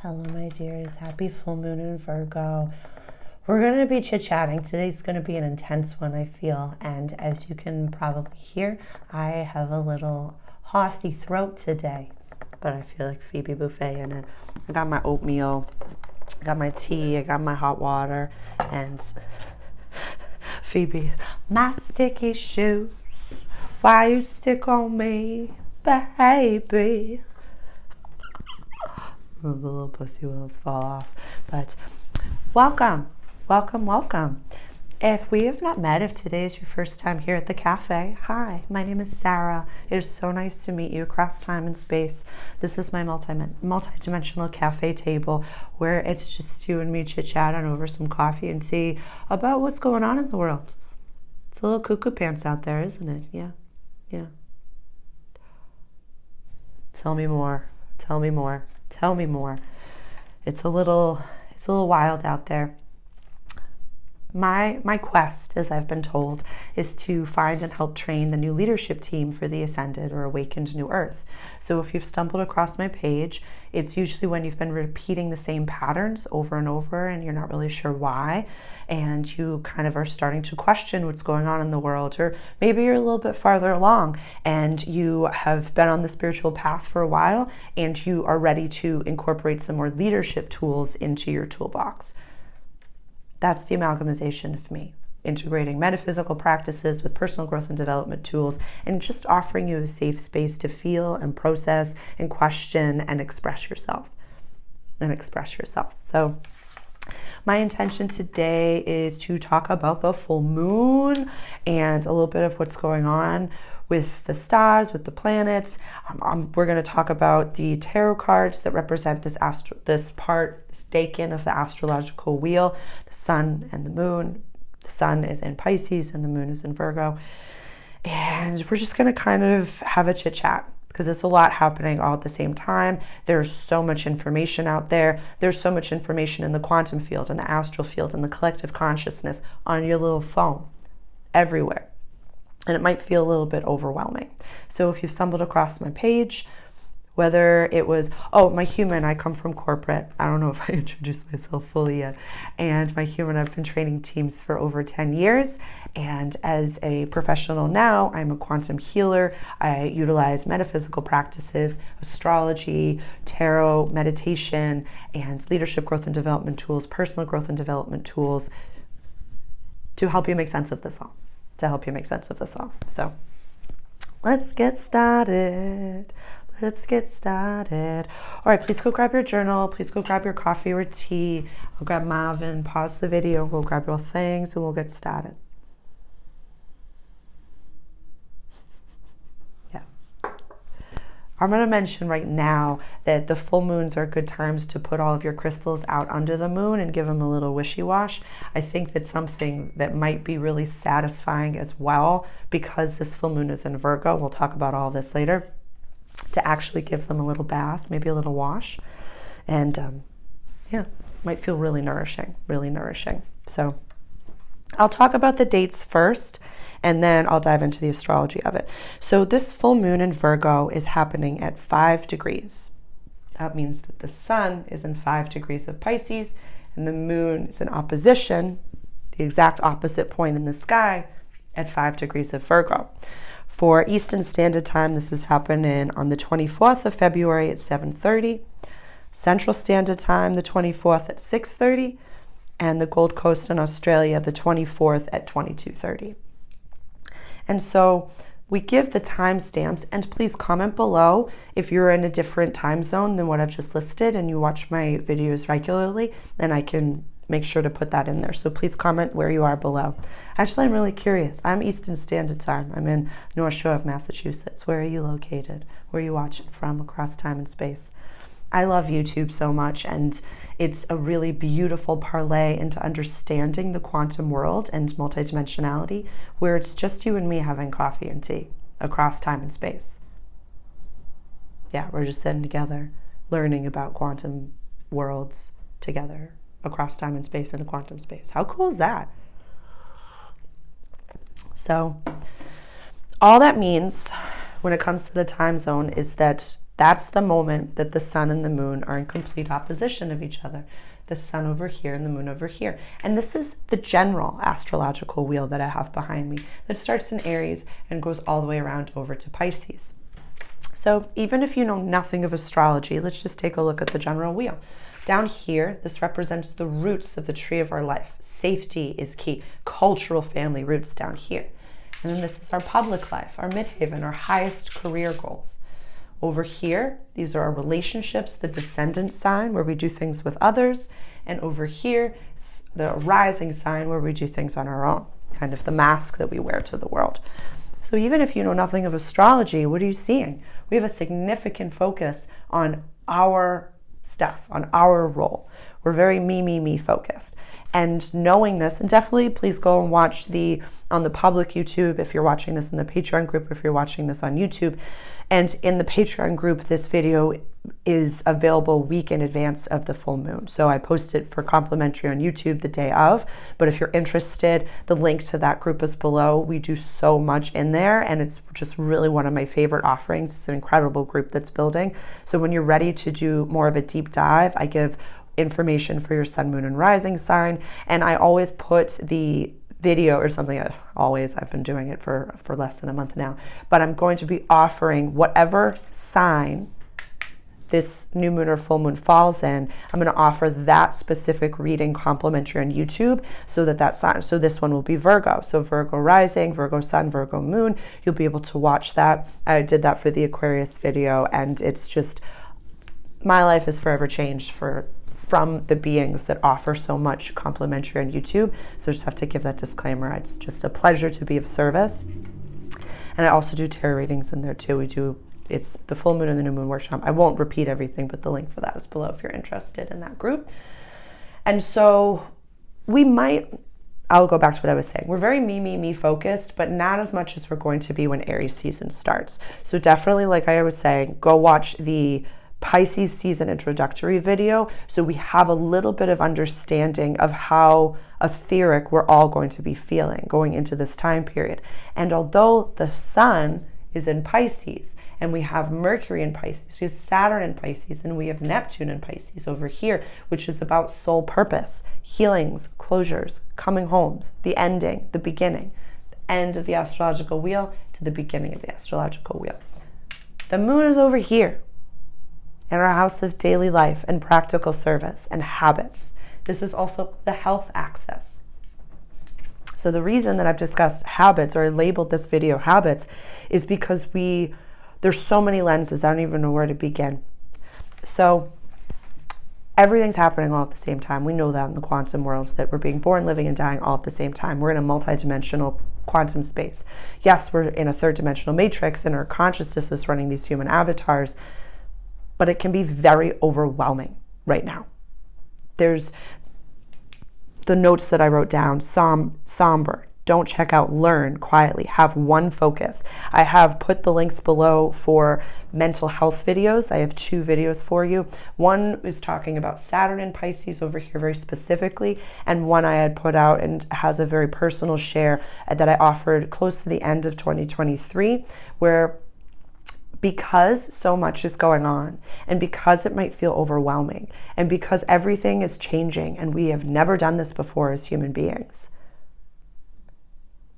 Hello, my dears. Happy full moon in Virgo. We're going to be chit-chatting. Today's going to be an intense one, I feel. And as you can probably hear, I have a little horsey throat today. But I feel like Phoebe Buffet in it. I got my oatmeal, I got my tea, I got my hot water. And Phoebe, my sticky shoes, why you stick on me, baby? The little pussy willows fall off. But welcome. If we have not met, if today is your first time here at the cafe, hi, my name is Sarah. It is so nice to meet you across time and space. This is my multi-dimensional cafe table where it's just you and me chit-chatting over some coffee and tea about what's going on in the world. It's a little cuckoo pants out there, isn't it? Yeah. Tell me more. It's a little wild out there. My quest, as I've been told, is to find and help train the new leadership team for the Ascended or Awakened New Earth. So if you've stumbled across my page, it's usually when you've been repeating the same patterns over and over and you're not really sure why, and you kind of are starting to question what's going on in the world, or maybe you're a little bit farther along and you have been on the spiritual path for a while and you are ready to incorporate some more leadership tools into your toolbox. That's the amalgamation of me, integrating metaphysical practices with personal growth and development tools, and just offering you a safe space to feel and process and question and express yourself. So my intention today is to talk about the full moon and a little bit of what's going on with the stars, with the planets. We're going to talk about the tarot cards that represent this decan of the astrological wheel, the sun and the moon. The sun is in Pisces and the moon is in Virgo. And we're just going to kind of have a chit chat because there's a lot happening all at the same time. There's so much information out there. There's so much information in the quantum field, in the astral field, in the collective consciousness, on your little phone, everywhere. And it might feel a little bit overwhelming. So if you've stumbled across my page, whether it was, my human, I come from corporate. I don't know if I introduced myself fully yet. And my human, I've been training teams for over 10 years. And as a professional now, I'm a quantum healer. I utilize metaphysical practices, astrology, tarot, meditation, and leadership growth and development tools, personal growth and development tools to help you make sense of this all. So let's get started. All right, please go grab your journal. Please go grab your coffee or tea. I'll grab Marvin, pause the video, we'll grab your things, and we'll get started. Yes. I'm going to mention right now that the full moons are good times to put all of your crystals out under the moon and give them a little wishy-wash. I think that's something that might be really satisfying as well, because this full moon is in Virgo. We'll talk about all this later. To actually give them a little bath, maybe a little wash, and might feel really nourishing. So I'll talk about the dates first, and then I'll dive into the astrology of it. So this full moon in Virgo is happening at 5 degrees. That means that the sun is in 5 degrees of Pisces, and the moon is in opposition, the exact opposite point in the sky, at 5 degrees of Virgo. For Eastern Standard Time, this is happening on the 24th of February at 7:30, Central Standard Time, the 24th at 6:30, and the Gold Coast in Australia, the 24th at 22:30. And so we give the timestamps, and please comment below if you're in a different time zone than what I've just listed and you watch my videos regularly, then I can make sure to put that in there. So please comment where you are below. Actually, I'm really curious. I'm Eastern Standard Time. I'm in North Shore of Massachusetts. Where are you located? Where are you watching from across time and space? I love YouTube so much, and it's a really beautiful parlay into understanding the quantum world and multidimensionality, where it's just you and me having coffee and tea across time and space. Yeah, we're just sitting together, learning about quantum worlds together across time and space in a quantum space. How cool is that? So all that means when it comes to the time zone is that That's the moment that the sun and the moon are in complete opposition of each other. The sun over here and the moon over here. And this is the general astrological wheel that I have behind me that starts in Aries and goes all the way around over to Pisces. So even if you know nothing of astrology, let's just take a look at the general wheel. Down here, this represents the roots of the tree of our life. Safety is key. Cultural family roots down here. And then this is our public life, our midhaven, our highest career goals. Over here, these are our relationships, the descendant sign where we do things with others. And over here, the rising sign where we do things on our own, kind of the mask that we wear to the world. So even if you know nothing of astrology, what are you seeing? We have a significant focus on our stuff, on our role. We're very me focused. And knowing this, and definitely please go and watch on the public YouTube, if you're watching this in the Patreon group, if you're watching this on YouTube. And in the Patreon group, this video is available a week in advance of the full moon. So I post it for complimentary on YouTube the day of. But if you're interested, the link to that group is below. We do so much in there, and it's just really one of my favorite offerings. It's an incredible group that's building. So when you're ready to do more of a deep dive, I give information for your sun, moon, and rising sign. And I always put the video or something, I've been doing it for less than a month now, but I'm going to be offering whatever sign this new moon or full moon falls in. I'm going to offer that specific reading complimentary on YouTube so that sign, so this one will be Virgo. So Virgo rising, Virgo sun, Virgo moon, you'll be able to watch that. I did that for the Aquarius video, and it's just, my life is forever changed from the beings that offer so much complimentary on YouTube. So just have to give that disclaimer. It's just a pleasure to be of service. And I also do tarot readings in there too. It's the full moon and the new moon workshop. I won't repeat everything, but the link for that is below if you're interested in that group. And so I'll go back to what I was saying. We're very me focused, but not as much as we're going to be when Aries season starts. So definitely, like I was saying, go watch the Pisces season introductory video so we have a little bit of understanding of how etheric we're all going to be feeling going into this time period. And although the sun is in Pisces and we have Mercury in Pisces, we have Saturn in Pisces, and we have Neptune in Pisces over here, which is about soul purpose, healings, closures, coming homes, the ending, the beginning, the end of the astrological wheel to the beginning of the astrological wheel. The moon is over here in our house of daily life and practical service and habits. This is also the health axis. So the reason that I've discussed habits or labeled this video habits is because there's so many lenses, I don't even know where to begin. So everything's happening all at the same time. We know that in the quantum worlds, that we're being born, living, and dying all at the same time. We're in a multidimensional quantum space. Yes, we're in a third dimensional matrix and our consciousness is running these human avatars, but it can be very overwhelming right now. There's the notes that I wrote down, somber, don't check out, learn, quietly, have one focus. I have put the links below for mental health videos. I have 2 videos for you. One is talking about Saturn in Pisces over here very specifically, and one I had put out and has a very personal share that I offered close to the end of 2023, where because so much is going on, and because it might feel overwhelming, and because everything is changing, and we have never done this before as human beings,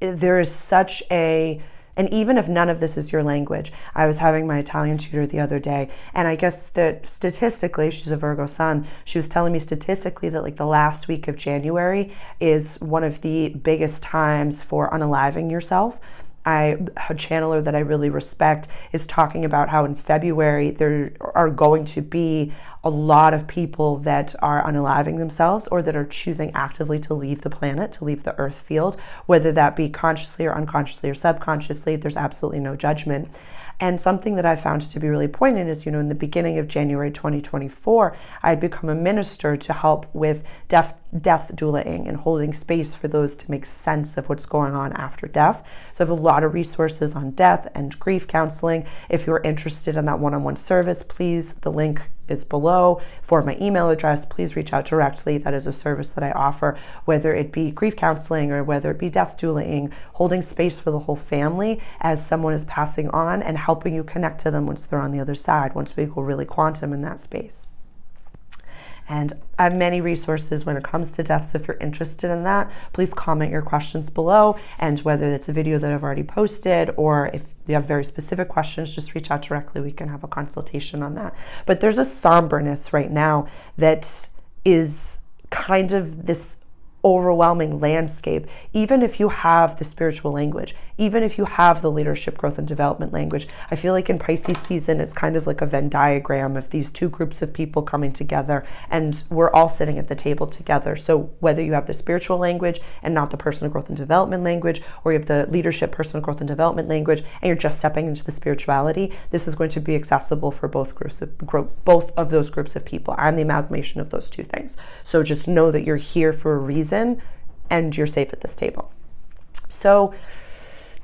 there is such and even if none of this is your language, I was having my Italian tutor the other day, and I guess that statistically, she's a Virgo sun, she was telling me statistically that like the last week of January is one of the biggest times for unaliving yourself. A channeler that I really respect is talking about how in February there are going to be a lot of people that are unaliving themselves or that are choosing actively to leave the planet, to leave the earth field, whether that be consciously or unconsciously or subconsciously. There's absolutely no judgment. And something that I found to be really poignant is, in the beginning of January 2024, I had become a minister to help with death doulaing and holding space for those to make sense of what's going on after death. So I have a lot of resources on death and grief counseling. If you're interested in that one-on-one service, please, the link is below for my email address. Please reach out directly. That is a service that I offer, whether it be grief counseling or whether it be death doulaing, holding space for the whole family as someone is passing on and helping you connect to them once they're on the other side, once we go really quantum in that space. And I have many resources when it comes to death, so if you're interested in that, please comment your questions below, and whether it's a video that I've already posted or if you have very specific questions, just reach out directly. We can have a consultation on that. But there's a somberness right now that is kind of this overwhelming landscape. Even if you have the spiritual language, even if you have the leadership, growth, and development language, I feel like in Pisces season, it's kind of like a Venn diagram of these two groups of people coming together, and we're all sitting at the table together. So whether you have the spiritual language and not the personal growth and development language, or you have the leadership, personal growth, and development language, and you're just stepping into the spirituality, this is going to be accessible for both of those groups of people. I'm the amalgamation of those two things. So just know that you're here for a reason, and you're safe at this table. So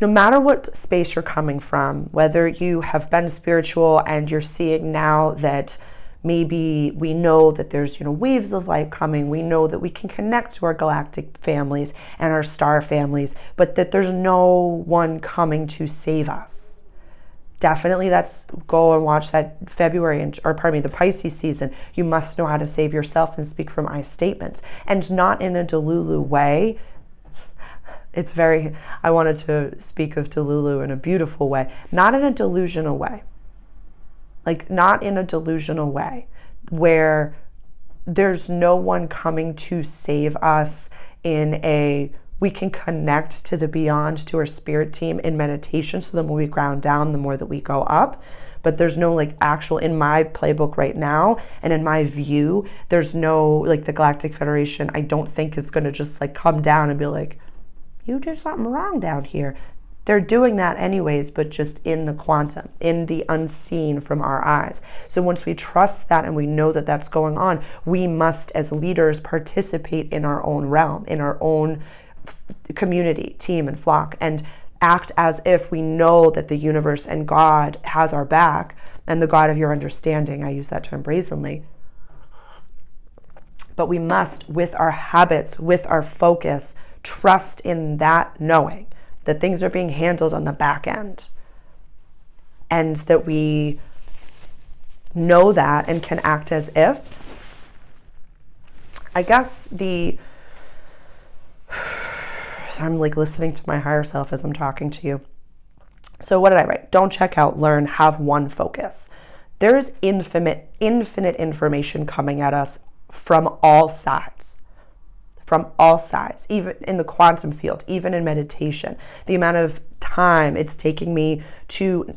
no matter what space you're coming from, whether you have been spiritual and you're seeing now that maybe we know that there's, waves of light coming, we know that we can connect to our galactic families and our star families, but that there's no one coming to save us. Definitely go and watch that the Pisces season. You must know how to save yourself and speak from I statements, and not in a Delulu way. I wanted to speak of Delulu in a beautiful way, not in a delusional way. Not in a delusional way where there's no one coming to save us we can connect to the beyond, to our spirit team in meditation. So the more we ground down, the more that we go up. But there's no actual, in my playbook right now, and in my view, there's no, the Galactic Federation, I don't think is going to just come down and be like, you did something wrong down here. They're doing that anyways, but just in the quantum, in the unseen from our eyes. So once we trust that and we know that that's going on, we must, as leaders, participate in our own realm, in our own community, team, and flock, and act as if we know that the universe and God has our back, and the God of your understanding. I use that term brazenly. But we must, with our habits, with our focus, trust in that knowing that things are being handled on the back end, and that we know that and can act as if. I guess so I'm listening to my higher self as I'm talking to you. So what did I write? Don't check out, learn, have one focus. There is infinite information coming at us from all sides. From all sides, even in the quantum field, even in meditation. The amount of time it's taking me to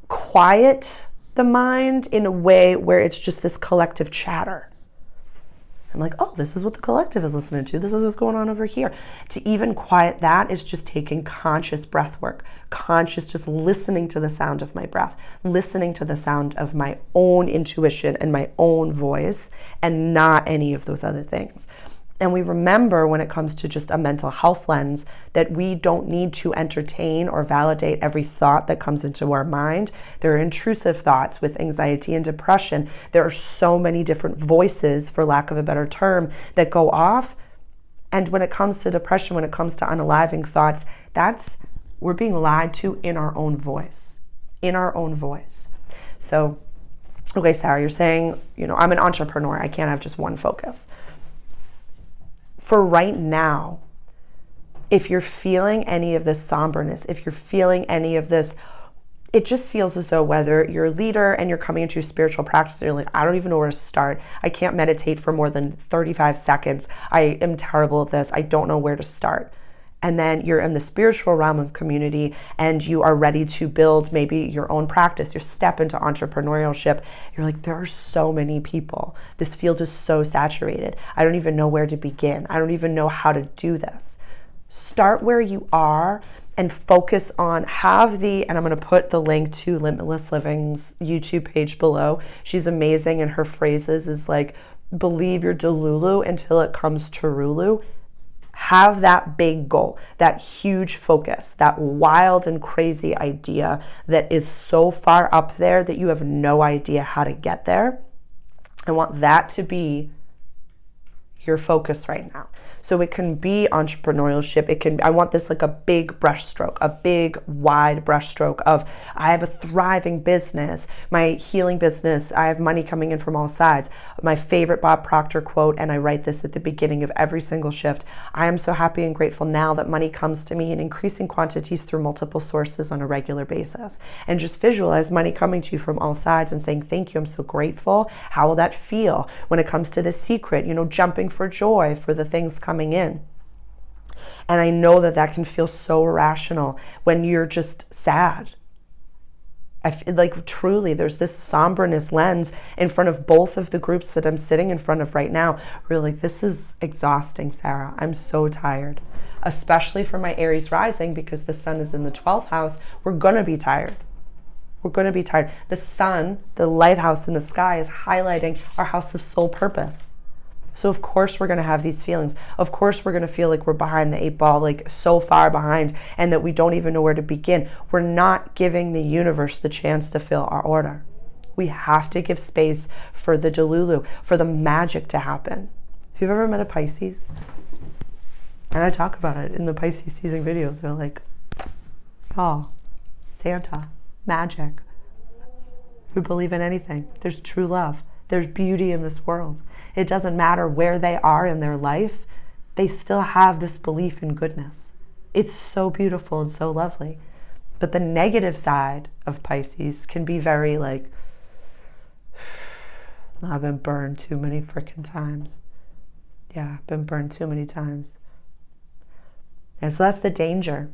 quiet the mind in a way where it's just this collective chatter. I'm like, oh, this is what the collective is listening to. This is what's going on over here. To even quiet that is just taking conscious breath work, just listening to the sound of my breath, listening to the sound of my own intuition and my own voice, and not any of those other things. And we remember, when it comes to just a mental health lens, that we don't need to entertain or validate every thought that comes into our mind. There are intrusive thoughts with anxiety and depression. There are so many different voices, for lack of a better term, that go off. And when it comes to depression, when it comes to unaliving thoughts, we're being lied to in our own voice. So, okay, Sarah, you're saying, I'm an entrepreneur. I can't have just one focus. For right now, if you're feeling any of this somberness, if you're feeling any of this, it just feels as though whether you're a leader and you're coming into your spiritual practice, and you're like, I don't even know where to start. I can't meditate for more than 35 seconds. I am terrible at this. I don't know where to start. And then you're in the spiritual realm of community and you are ready to build maybe your own practice, your step into entrepreneurship. You're like, there are so many people. This field is so saturated. I don't even know where to begin. I don't even know how to do this. Start where you are and focus on, and I'm going to put the link to Limitless Living's YouTube page below. She's amazing, and her phrases is like, believe your Delulu until it comes to Rulu. Have that big goal, that huge focus, that wild and crazy idea that is so far up there that you have no idea how to get there. I want that to be your focus right now. So it can be entrepreneurship. I want this like a big brushstroke, a big wide brushstroke of, I have a thriving business, my healing business. I have money coming in from all sides. My favorite Bob Proctor quote, and I write this at the beginning of every single shift. I am so happy and grateful now that money comes to me in increasing quantities through multiple sources on a regular basis. And just visualize money coming to you from all sides and saying, thank you, I'm so grateful. How will that feel when it comes to The Secret? Jumping for joy for the things coming in. And I know that can feel so irrational when you're just sad. I feel like truly there's this somberness lens in front of both of the groups that I'm sitting in front of right now. Really, this is exhausting, Sarah. I'm so tired, especially for my Aries rising, because the sun is in the 12th house. We're going to be tired. We're going to be tired. The sun, the lighthouse in the sky, is highlighting our house of soul purpose. So of course we're going to have these feelings. Of course we're going to feel like we're behind the 8 ball, like so far behind, and that we don't even know where to begin. We're not giving the universe the chance to fill our order. We have to give space for the delulu, for the magic to happen. Have you ever met a Pisces? And I talk about it in the Pisces season videos. They're like, oh, Santa, magic. We believe in anything. There's true love. There's beauty in this world. It doesn't matter where they are in their life. They still have this belief in goodness. It's so beautiful and so lovely. But the negative side of Pisces can be very like, I've been burned too many freaking times. Yeah, I've been burned too many times. And so that's the danger.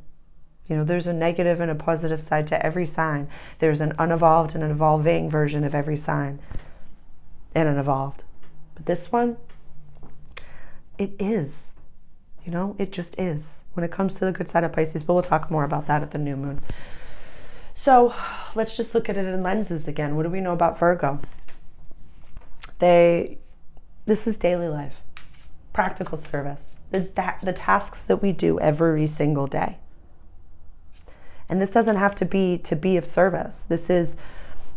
There's a negative and a positive side to every sign. There's an unevolved and an evolving version of every sign. And unevolved. But this one, it is. It just is. When it comes to the good side of Pisces, but we'll talk more about that at the new moon. So let's just look at it in lenses again. What do we know about Virgo? This is daily life. Practical service. The tasks that we do every single day. And this doesn't have to be of service. This is,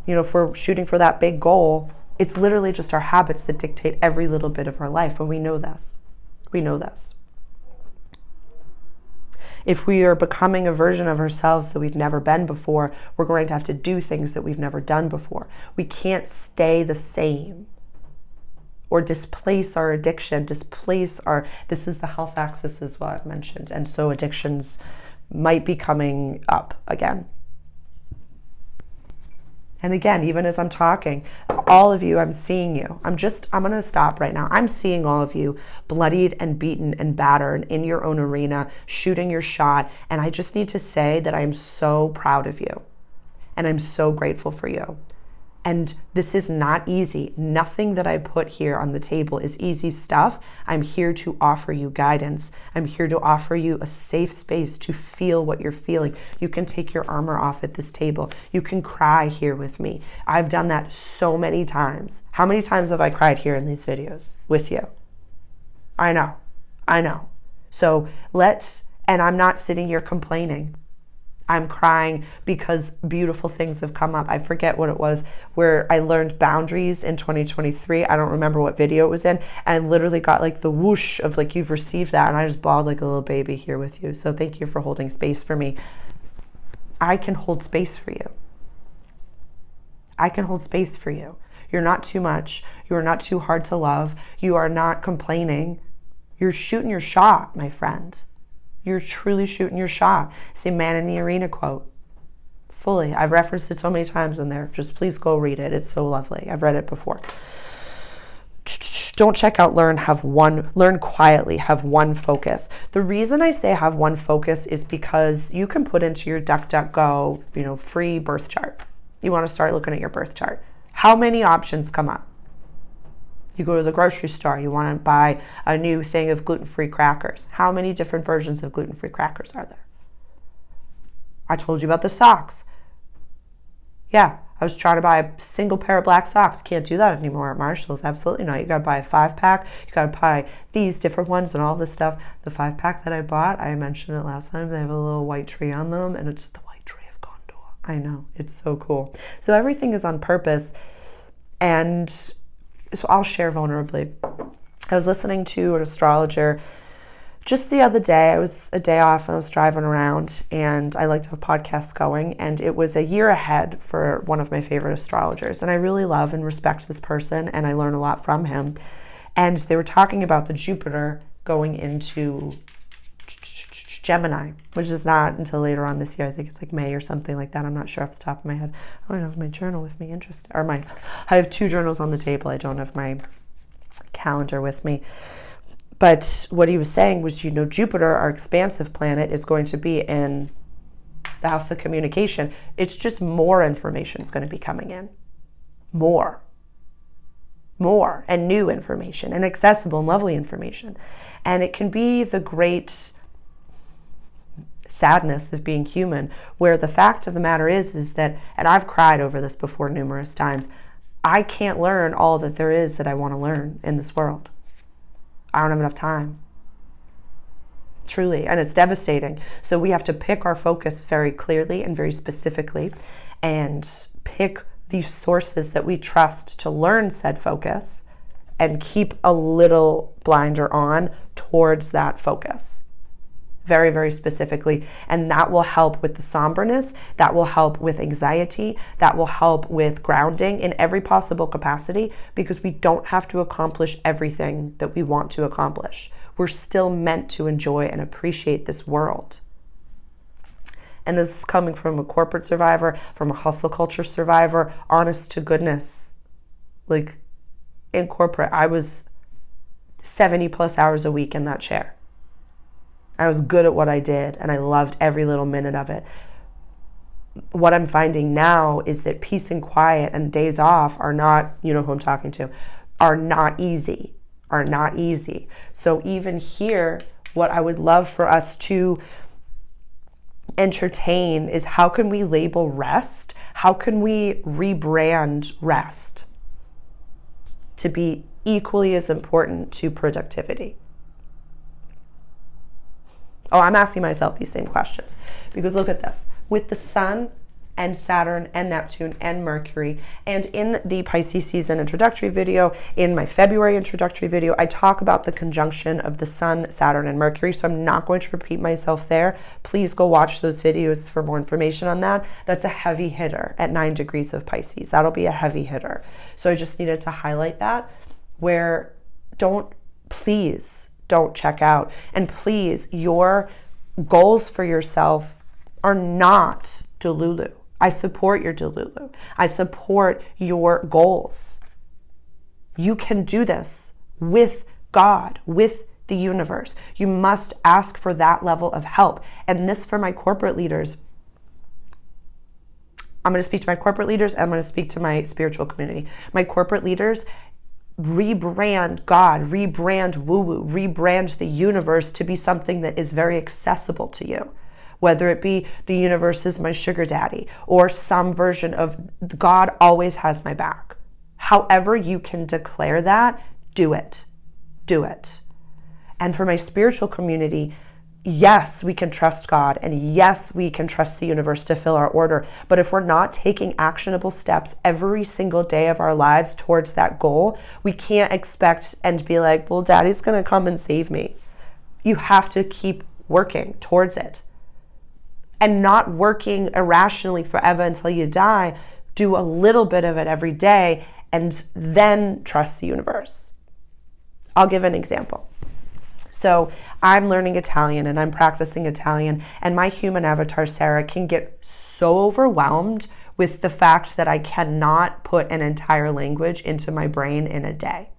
if we're shooting for that big goal, it's literally just our habits that dictate every little bit of our life, and we know this. We know this. If we are becoming a version of ourselves that we've never been before, we're going to have to do things that we've never done before. We can't stay the same or displace our addiction, this is the health axis as well, I've mentioned. And so addictions might be coming up again. And again, even as I'm talking, all of you, I'm seeing you. I'm going to stop right now. I'm seeing all of you bloodied and beaten and battered in your own arena, shooting your shot. And I just need to say that I'm so proud of you. And I'm so grateful for you. And this is not easy. Nothing that I put here on the table is easy stuff. I'm here to offer you guidance. I'm here to offer you a safe space to feel what you're feeling. You can take your armor off at this table. You can cry here with me. I've done that so many times. How many times have I cried here in these videos with you? I know. So and I'm not sitting here complaining. I'm crying because beautiful things have come up. I forget what it was, where I learned boundaries in 2023. I don't remember what video it was in. And I literally got like the whoosh of like, you've received that. And I just bawled like a little baby here with you. So thank you for holding space for me. I can hold space for you. I can hold space for you. You're not too much. You are not too hard to love. You are not complaining. You're shooting your shot, my friend. You're truly shooting your shot. It's the Man in the Arena quote. Fully. I've referenced it so many times in there. Just please go read it. It's so lovely. I've read it before. Don't check out learn quietly, have one focus. The reason I say have one focus is because you can put into your DuckDuckGo, free birth chart. You want to start looking at your birth chart. How many options come up? You go to the grocery store, you want to buy a new thing of gluten-free crackers. How many different versions of gluten-free crackers are there? I told you about the socks. Yeah, I was trying to buy a single pair of black socks. Can't do that anymore at Marshall's. Absolutely not. You got to buy a 5-pack. You got to buy these different ones and all this stuff. The 5-pack that I bought, I mentioned it last time, they have a little white tree on them, and it's the white tree of Gondor. I know. It's so cool. So everything is on purpose. And so I'll share vulnerably. I was listening to an astrologer just the other day. I was a day off and I was driving around, and I like to have podcasts going, and it was a year ahead for one of my favorite astrologers, and I really love and respect this person, and I learn a lot from him. And they were talking about the Jupiter going into Gemini, which is not until later on this year. I think it's like May or something like that. I'm not sure off the top of my head. I don't have my journal with me. Interesting. I have 2 journals on the table. I don't have my calendar with me. But what he was saying was, Jupiter, our expansive planet, is going to be in the house of communication. It's just more information is going to be coming in. More, and new information, and accessible and lovely information. And it can be the great sadness of being human, where the fact of the matter is that, and I've cried over this before numerous times, I can't learn all that there is that I want to learn in this world. I don't have enough time. Truly, and it's devastating. So we have to pick our focus very clearly and very specifically, and pick the sources that we trust to learn said focus, and keep a little blinder on towards that focus. Very, very specifically. And that will help with the somberness, that will help with anxiety, that will help with grounding in every possible capacity, because we don't have to accomplish everything that we want to accomplish. We're still meant to enjoy and appreciate this world. And this is coming from a corporate survivor, from a hustle culture survivor, honest to goodness. Like, in corporate, I was 70 plus hours a week in that chair. I was good at what I did, and I loved every little minute of it. What I'm finding now is that peace and quiet and days off are not, you know who I'm talking to, are not easy. So even here, what I would love for us to entertain is, how can we label rest? How can we rebrand rest to be equally as important to productivity? Oh, I'm asking myself these same questions, because look at this. With the Sun and Saturn and Neptune and Mercury, and in the Pisces season introductory video, in my February introductory video, I talk about the conjunction of the Sun, Saturn, and Mercury, so I'm not going to repeat myself there. Please go watch those videos for more information on that. That's a heavy hitter at 9 degrees of Pisces. That'll be a heavy hitter. So I just needed to highlight that, where please don't check out. And please, your goals for yourself are not Delulu. I support your Delulu. I support your goals. You can do this with God, with the universe. You must ask for that level of help. And this, for my corporate leaders, I'm going to speak to my corporate leaders, and I'm going to speak to my spiritual community. My corporate leaders, rebrand God, rebrand woo-woo, rebrand the universe to be something that is very accessible to you. Whether it be the universe is my sugar daddy, or some version of God always has my back. However you can declare that, do it. Do it. And for my spiritual community, yes, we can trust God, and yes, we can trust the universe to fill our order. But if we're not taking actionable steps every single day of our lives towards that goal, we can't expect and be like, well, daddy's going to come and save me. You have to keep working towards it. And not working irrationally forever until you die. Do a little bit of it every day, and then trust the universe. I'll give an example. So I'm learning Italian and I'm practicing Italian, and my human avatar, Sarah, can get so overwhelmed with the fact that I cannot put an entire language into my brain in a day.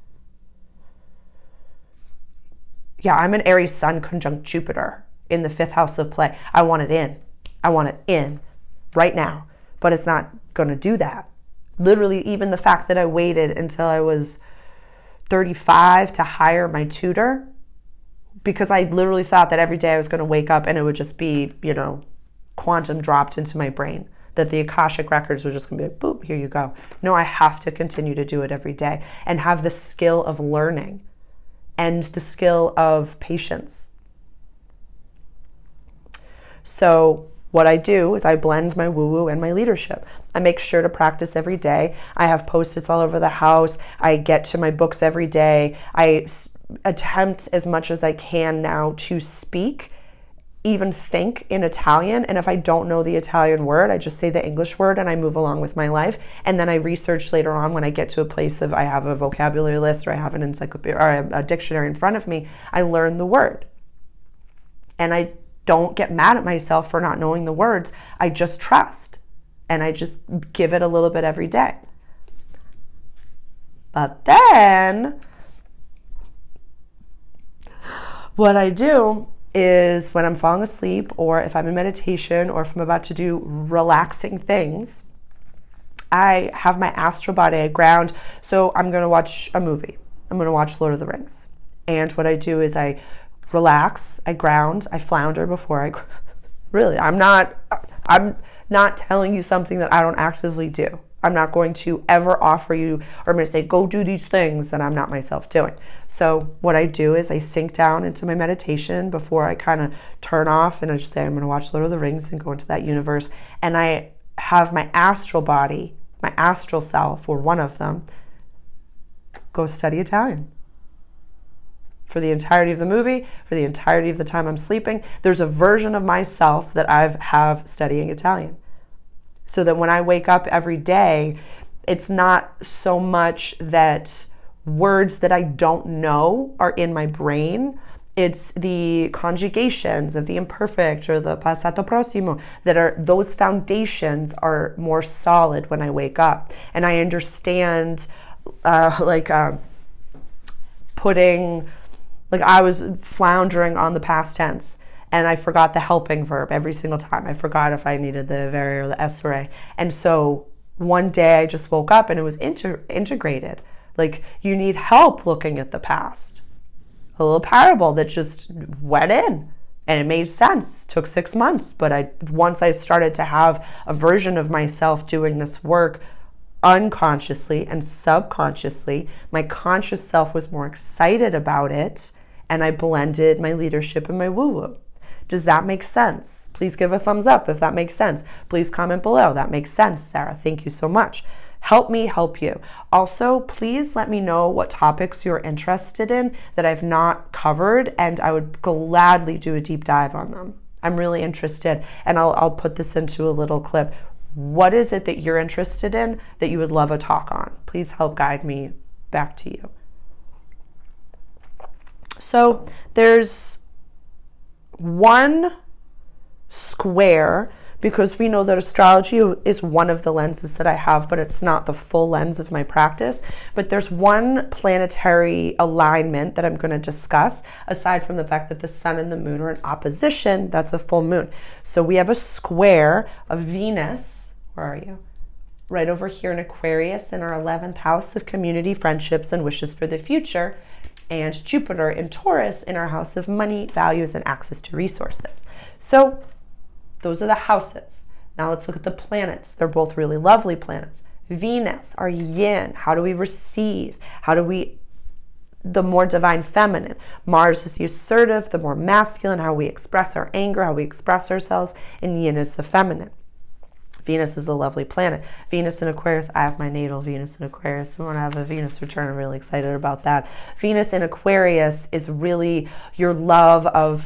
Yeah, I'm an Aries Sun conjunct Jupiter in the 5th house of play. I want it in. I want it in right now, but it's not going to do that. Literally, even the fact that I waited until I was 35 to hire my tutor, because I literally thought that every day I was going to wake up and it would just be, quantum dropped into my brain. that the Akashic records were just going to be like, boop, here you go. No, I have to continue to do it every day and have the skill of learning and the skill of patience. So what I do is I blend my woo-woo and my leadership. I make sure to practice every day. I have Post-its all over the house. I get to my books every day. I attempt as much as I can now to speak, even think in Italian. And if I don't know the Italian word, I just say the English word and I move along with my life. And then I research later on when I get to a place of I have a vocabulary list or I have an encyclopedia or a dictionary in front of me, I learn the word. And I don't get mad at myself for not knowing the words. I just trust. And I just give it a little bit every day. But then what I do is when I'm falling asleep or if I'm in meditation or if I'm about to do relaxing things, I have my astral body, I ground. So I'm going to watch a movie. I'm going to watch Lord of the Rings. And what I do is I relax, I ground, I flounder before I really, I'm not telling you something that I don't actively do. I'm not going to ever offer you, or I'm going to say, go do these things that I'm not myself doing. So what I do is I sink down into my meditation before I kind of turn off and I just say, I'm going to watch Lord of the Rings and go into that universe. And I have my astral body, my astral self, or one of them, go study Italian. For the entirety of the movie, for the entirety of the time I'm sleeping, there's a version of myself that I have studying Italian. So that when I wake up every day, it's not so much that words that I don't know are in my brain. It's the conjugations of the imperfect or the passato prossimo that are, those foundations are more solid when I wake up. And I understand putting, like I was floundering on the past tense and I forgot the helping verb every single time. I forgot if I needed the very or the essere. And so one day I just woke up and it was integrated. Like you need help looking at the past. A little parable that just went in and it made sense. It took 6 months, but once I started to have a version of myself doing this work unconsciously and subconsciously, my conscious self was more excited about it and I blended my leadership and my woo-woo. Does that make sense? Please give a thumbs up if that makes sense. Please comment below. That makes sense, Sarah. Thank you so much. Help me help you. Also, please let me know what topics you're interested in that I've not covered, and I would gladly do a deep dive on them. I'm really interested, and I'll put this into a little clip. What is it that you're interested in that you would love a talk on? Please help guide me back to you. So there's one square, because we know that astrology is one of the lenses that I have, but it's not the full lens of my practice. But there's one planetary alignment that I'm going to discuss, aside from the fact that the sun and the moon are in opposition. That's a full moon. So we have a square of Venus. Where are you? Right over here in Aquarius in our 11th house of community, friendships, and wishes for the future. And Jupiter in Taurus in our house of money, values, and access to resources. So those are the houses. Now let's look at the planets. They're both really lovely planets. Venus, our yin. How do we receive? The more divine feminine. Mars is the assertive, the more masculine, how we express our anger, how we express ourselves. And yin is the feminine. Venus is a lovely planet. Venus in Aquarius, I have my natal Venus in Aquarius. We want to have a Venus return. I'm really excited about that. Venus in Aquarius is really your love of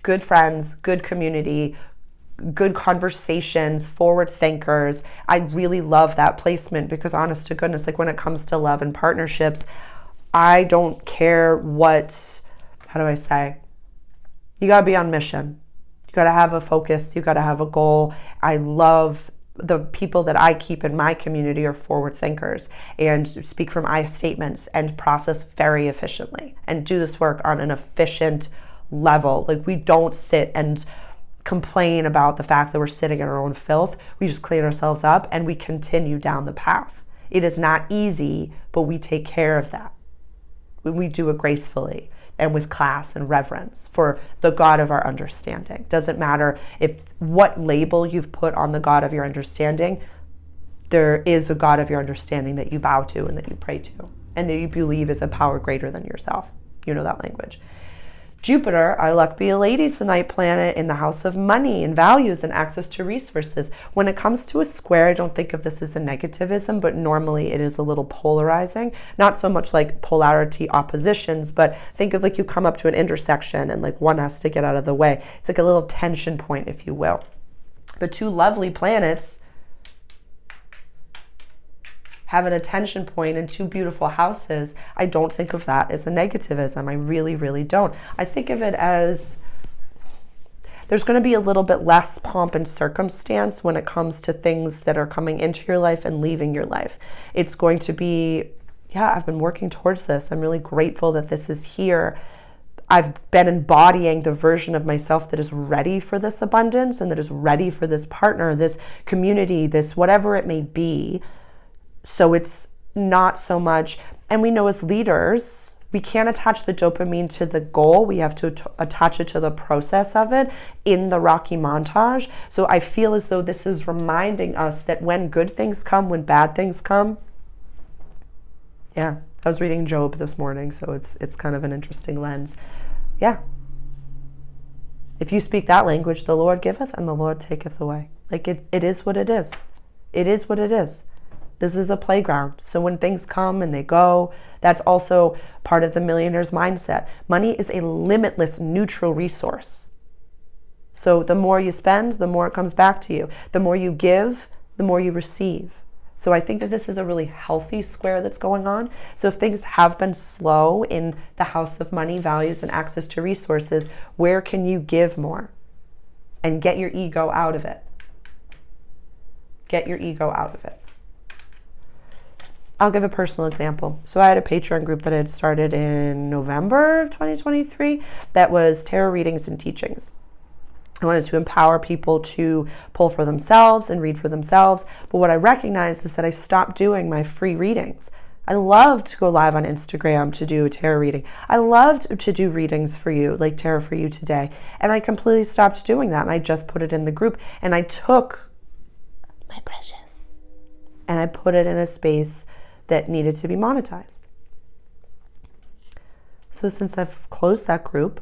good friends, good community, good conversations, forward thinkers. I really love that placement because honest to goodness, like when it comes to love and partnerships, I don't care how do I say? You got to be on mission. You got to have a focus. You got to have a goal. I love the people that I keep in my community are forward thinkers and speak from I statements and process very efficiently and do this work on an efficient level. Like we don't sit and complain about the fact that we're sitting in our own filth. We just clean ourselves up and we continue down the path. It is not easy, but we take care of that. We do it gracefully. and with class and reverence for the God of our understanding. Doesn't matter if what label you've put on the God of your understanding, there is a God of your understanding that you bow to and that you pray to and that you believe is a power greater than yourself. You know that language. Jupiter, our luck be a lady tonight planet in the house of money and values and access to resources. When it comes to a square, I don't think of this as a negativism, but normally it is a little polarizing. Not so much like polarity oppositions, but think of like you come up to an intersection and like one has to get out of the way. It's like a little tension point, if you will. But two lovely planets having a tension point in two beautiful houses, I don't think of that as a negativism. I really, really don't. I think of it as there's going to be a little bit less pomp and circumstance when it comes to things that are coming into your life and leaving your life. It's going to be, I've been working towards this. I'm really grateful that this is here. I've been embodying the version of myself that is ready for this abundance and that is ready for this partner, this community, this whatever it may be. So it's not so much, and we know as leaders, we can't attach the dopamine to the goal. We have to attach it to the process of it in the Rocky montage. So I feel as though this is reminding us that when good things come, when bad things come. Yeah, I was reading Job this morning, so it's kind of an interesting lens. Yeah. If you speak that language, the Lord giveth and the Lord taketh away. Like it is what it is. It is what it is. This is a playground. So when things come and they go, that's also part of the millionaire's mindset. Money is a limitless neutral resource. So the more you spend, the more it comes back to you. The more you give, the more you receive. So I think that this is a really healthy square that's going on. So if things have been slow in the house of money, values, and access to resources, where can you give more? And get your ego out of it. Get your ego out of it. I'll give a personal example. So I had a Patreon group that I had started in November of 2023 that was tarot readings and teachings. I wanted to empower people to pull for themselves and read for themselves. But what I recognized is that I stopped doing my free readings. I loved to go live on Instagram to do a tarot reading. I loved to do readings for you, like Tarot for You today. And I completely stopped doing that. And I just put it in the group. And I took my precious and I put it in a space that needed to be monetized. So since I've closed that group,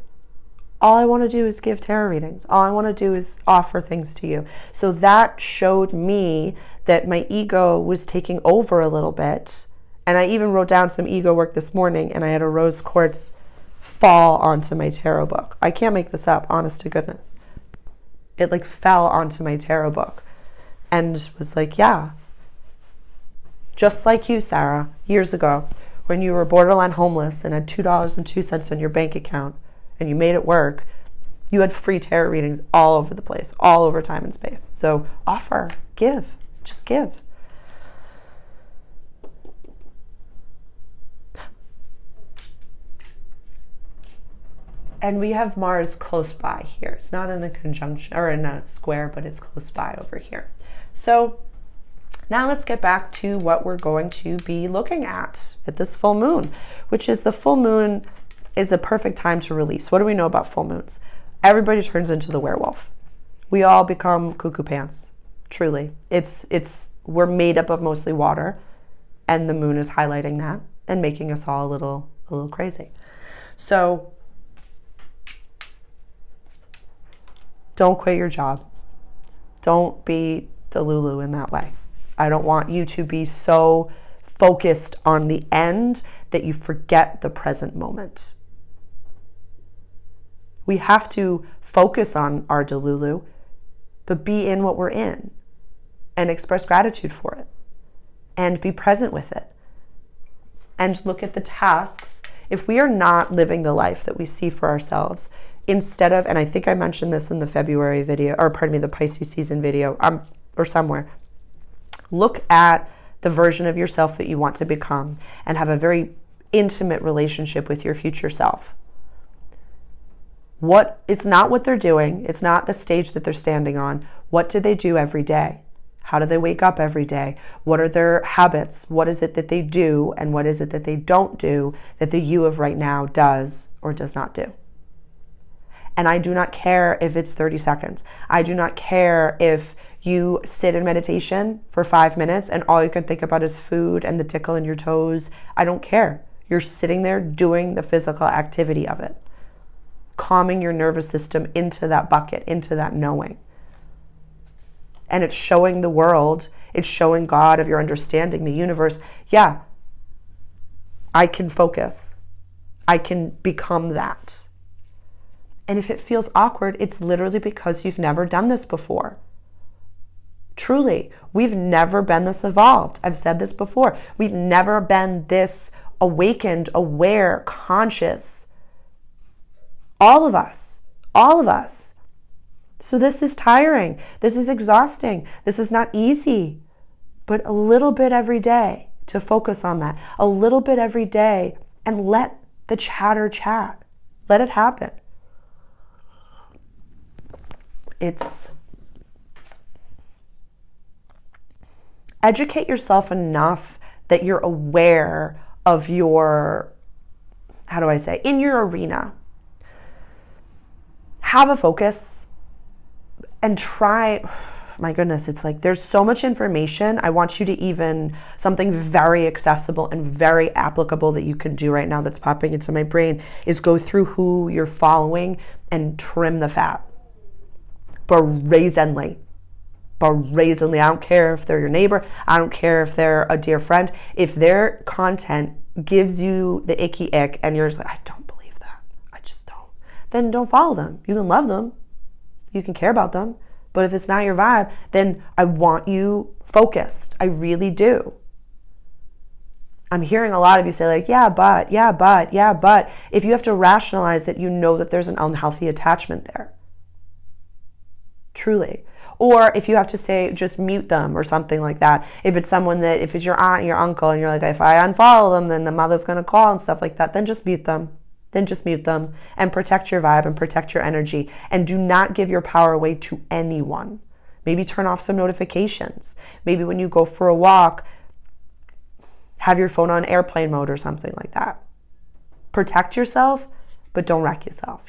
all I want to do is give tarot readings. All I want to do is offer things to you. So that showed me that my ego was taking over a little bit. And I even wrote down some ego work this morning, and I had a rose quartz fall onto my tarot book. I can't make this up, honest to goodness. It like fell onto my tarot book and was like, yeah. Just like you, Sarah, years ago, when you were borderline homeless and had $2.02 on your bank account and you made it work, you had free tarot readings all over the place, all over time and space. So offer, give, just give. And we have Mars close by here. It's not in a conjunction or in a square, but it's close by over here. So now let's get back to what we're going to be looking at this full moon, which is the full moon is a perfect time to release. What do we know about full moons? Everybody turns into the werewolf. We all become cuckoo pants, truly. We're made up of mostly water, and the moon is highlighting that and making us all a little crazy. So don't quit your job. Don't be Delulu in that way. I don't want you to be so focused on the end that you forget the present moment. We have to focus on our Delulu, but be in what we're in and express gratitude for it and be present with it and look at the tasks. If we are not living the life that we see for ourselves, instead of, and I think I mentioned this in the February video, or pardon me, the Pisces season video, or somewhere, look at the version of yourself that you want to become and have a very intimate relationship with your future self. It's not what they're doing. It's not the stage that they're standing on. What do they do every day? How do they wake up every day? What are their habits? What is it that they do and what is it that they don't do that the you of right now does or does not do? And I do not care if it's 30 seconds. I do not care if you sit in meditation for 5 minutes and all you can think about is food and the tickle in your toes. I don't care. You're sitting there doing the physical activity of it, calming your nervous system into that bucket, into that knowing. And it's showing the world, it's showing God of your understanding, the universe, yeah, I can focus. I can become that. And if it feels awkward, it's literally because you've never done this before. Truly, we've never been this evolved. I've said this before. We've never been this awakened, aware, conscious. All of us. So this is tiring. This is exhausting. This is not easy. But a little bit every day to focus on that. A little bit every day and let the chatter chat. Let it happen. Educate yourself enough that you're aware of your, in your arena. Have a focus and try, my goodness, it's like there's so much information. I want you to something very accessible and very applicable that you can do right now that's popping into my brain is go through who you're following and trim the fat. Brazenly. I don't care if they're your neighbor. I don't care if they're a dear friend. If their content gives you the icky ick and you're just like, I don't believe that. I just don't. Then don't follow them. You can love them. You can care about them. But if it's not your vibe, then I want you focused. I really do. I'm hearing a lot of you say like, yeah, but. If you have to rationalize it, you know that there's an unhealthy attachment there. Truly. Or if you have to say, just mute them or something like that. If it's if it's your aunt and your uncle and you're like, if I unfollow them, then the mother's going to call and stuff like that, then just mute them. And protect your vibe and protect your energy. And do not give your power away to anyone. Maybe turn off some notifications. Maybe when you go for a walk, have your phone on airplane mode or something like that. Protect yourself, but don't wreck yourself,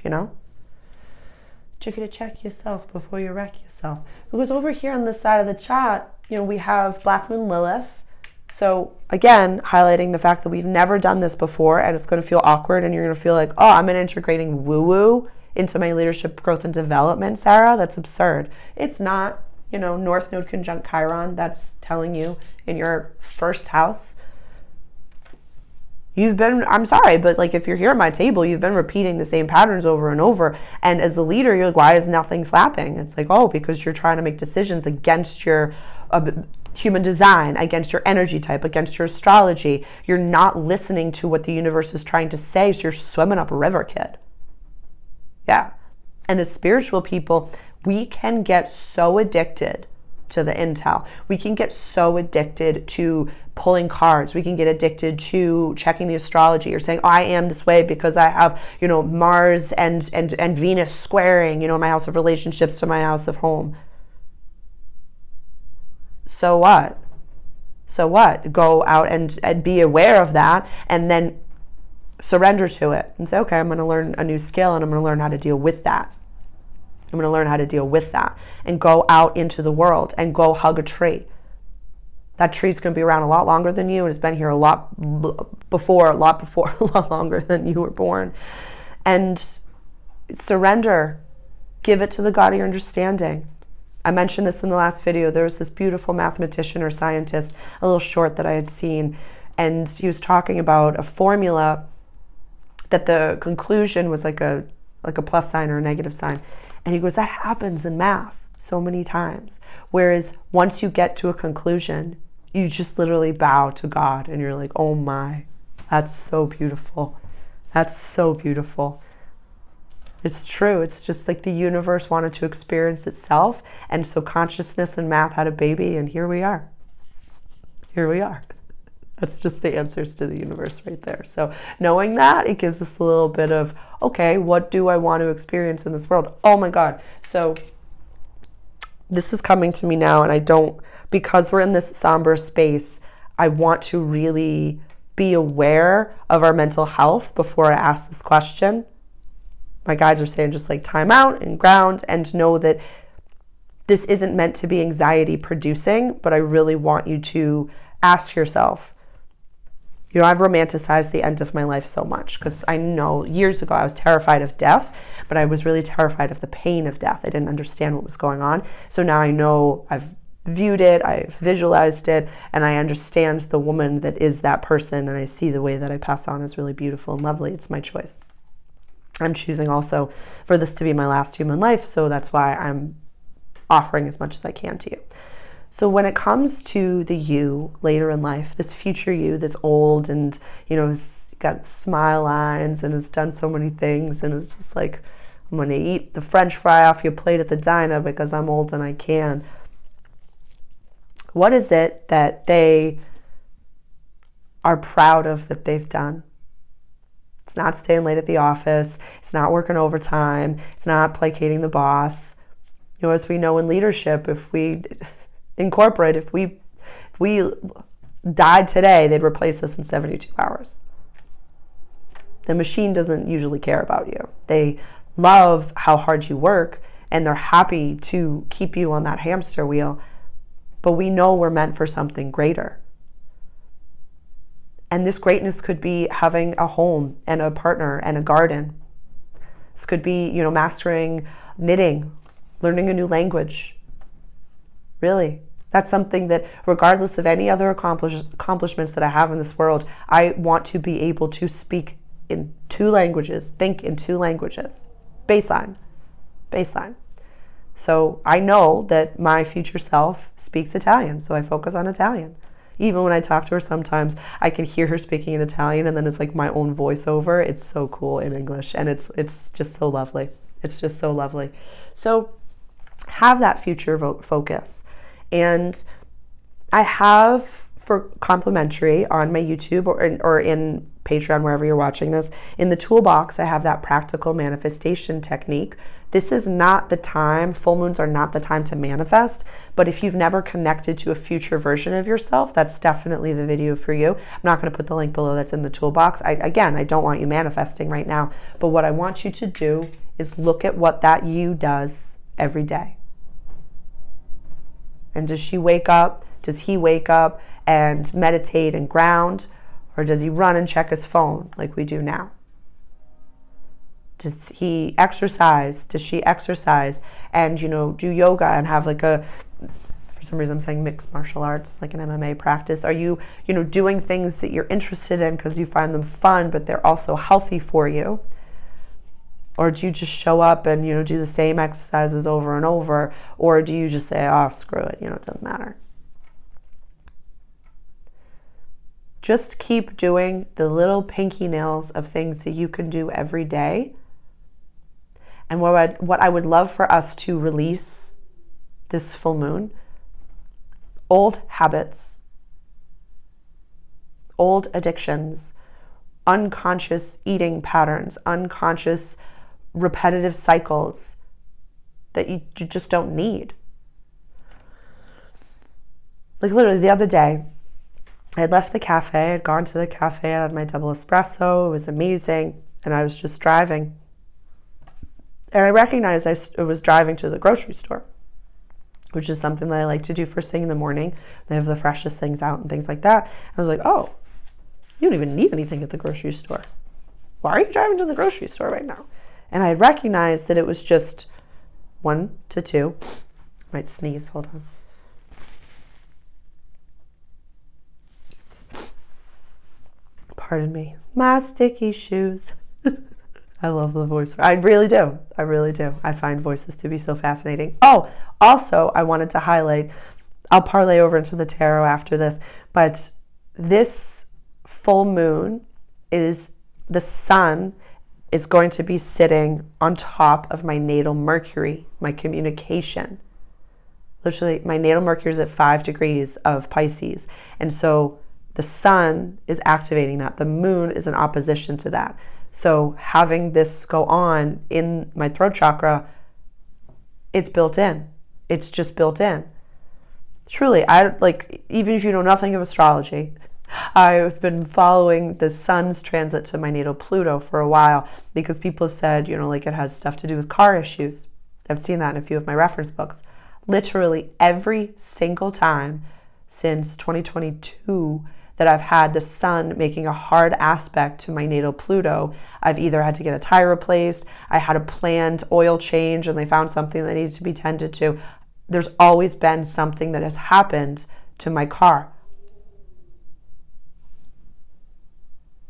Check yourself before you wreck yourself. Because over here on this side of the chat, we have Black Moon Lilith. So again, highlighting the fact that we've never done this before and it's going to feel awkward and you're going to feel like, oh, I'm integrating woo-woo into my leadership growth and development, Sarah. That's absurd. It's not, North Node conjunct Chiron. That's telling you in your first house. I'm sorry, but like if you're here at my table, you've been repeating the same patterns over and over. And as a leader, you're like, why is nothing slapping? It's like, oh, because you're trying to make decisions against your human design, against your energy type, against your astrology. You're not listening to what the universe is trying to say, so you're swimming up a river, kid. Yeah. And as spiritual people, we can get so addicted to the intel. We can get so addicted to pulling cards. We can get addicted to checking the astrology or saying, oh, I am this way because I have, Mars and Venus squaring, my house of relationships to my house of home. So what? Go out and be aware of that and then surrender to it and say, okay, I'm going to learn a new skill and I'm going to learn how to deal with that. And go out into the world and go hug a tree. That tree's going to be around a lot longer than you and it's been here a lot longer than you were born. And surrender. Give it to the God of your understanding. I mentioned this in the last video. There was this beautiful mathematician or scientist, a little short that I had seen, and he was talking about a formula that the conclusion was like a plus sign or a negative sign. And he goes, that happens in math so many times. Whereas once you get to a conclusion, you just literally bow to God and you're like, oh my, that's so beautiful. It's true. It's just like the universe wanted to experience itself. And so consciousness and math had a baby and here we are. That's just the answers to the universe right there. So knowing that, it gives us a little bit of, okay, what do I want to experience in this world? Oh my God. So this is coming to me now and I don't because we're in this somber space, I want to really be aware of our mental health before I ask this question. My guides are saying just like time out and ground and know that this isn't meant to be anxiety producing, but I really want you to ask yourself, I've romanticized the end of my life so much because I know years ago I was terrified of death, but I was really terrified of the pain of death. I didn't understand what was going on. So now I know I've viewed it, I've visualized it, and I understand the woman that is that person, and I see the way that I pass on is really beautiful and lovely. It's my choice. I'm choosing also for this to be my last human life, so that's why I'm offering as much as I can to you. So when it comes to the you later in life, this future you that's old and, has got smile lines and has done so many things and is just like, I'm going to eat the French fry off your plate at the diner because I'm old and I can. What is it that they are proud of that they've done? It's not staying late at the office. It's not working overtime. It's not placating the boss. As we know in leadership, if we died today, they'd replace us in 72 hours. The machine doesn't usually care about you. They love how hard you work, and they're happy to keep you on that hamster wheel. But we know we're meant for something greater. And this greatness could be having a home and a partner and a garden. This could be, mastering knitting, learning a new language. Really, that's something that regardless of any other accomplishments that I have in this world, I want to be able to speak in 2 languages, think in 2 languages. Baseline. So I know that my future self speaks Italian, so I focus on Italian. Even when I talk to her, sometimes I can hear her speaking in Italian, and then it's like my own voiceover. It's so cool in English, and it's just so lovely. It's just so lovely. So have that future focus. And I have, for complimentary on my YouTube or in Patreon, wherever you're watching this, in the toolbox, I have that practical manifestation technique. This is not the time, full moons are not the time to manifest, but if you've never connected to a future version of yourself, that's definitely the video for you. I'm not going to put the link below that's in the toolbox. I don't want you manifesting right now, but what I want you to do is look at what that you does every day. And does she wake up? Does he wake up and meditate and ground? Or does he run and check his phone like we do now? Does he exercise? Does she exercise and, do yoga and have like for some reason I'm saying mixed martial arts, like an MMA practice? Are you, doing things that you're interested in because you find them fun, but they're also healthy for you? Or do you just show up and, do the same exercises over and over? Or do you just say, oh, screw it, it doesn't matter? Just keep doing the little pinky nails of things that you can do every day. And what I would love for us to release this full moon, old habits, old addictions, unconscious eating patterns, unconscious repetitive cycles that you just don't need. Like literally the other day, I had left the cafe, I had gone to the cafe, I had my double espresso, it was amazing, and I was just driving. And I recognized I was driving to the grocery store, which is something that I like to do first thing in the morning. They have the freshest things out and things like that. I was like, oh, you don't even need anything at the grocery store. Why are you driving to the grocery store right now? And I recognized that it was just 1 to 2. I might sneeze, hold on. Pardon me. My sticky shoes. I love the voice. I really do. I find voices to be so fascinating. Oh, also, I wanted to highlight, I'll parlay over into the tarot after this, but this full moon is, the sun is going to be sitting on top of my natal Mercury, my communication. Literally, my natal Mercury is at 5 degrees of Pisces. And so the sun is activating that. The moon is in opposition to that. So having this go on in my throat chakra, it's built in. It's just built in. Truly, even if you know nothing of astrology, I've been following the sun's transit to my natal Pluto for a while because people have said, it has stuff to do with car issues. I've seen that in a few of my reference books. Literally every single time since 2022 that I've had the sun making a hard aspect to my natal Pluto, I've either had to get a tire replaced, I had a planned oil change and they found something that needed to be tended to. There's always been something that has happened to my car.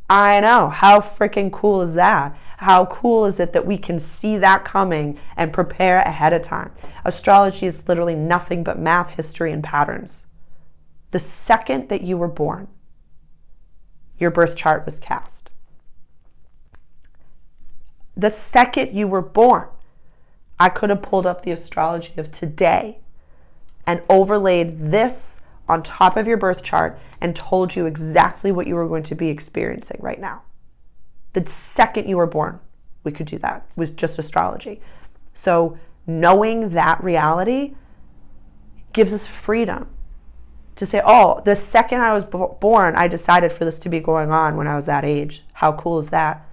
I know. How freaking cool is that? How cool is it that we can see that coming and prepare ahead of time? Astrology is literally nothing but math, history, and patterns. The second that you were born, your birth chart was cast. The second you were born, I could have pulled up the astrology of today and overlaid this on top of your birth chart and told you exactly what you were going to be experiencing right now. The second you were born, we could do that with just astrology. So knowing that reality gives us freedom to say, oh, the second I was born, I decided for this to be going on when I was that age. How cool is that?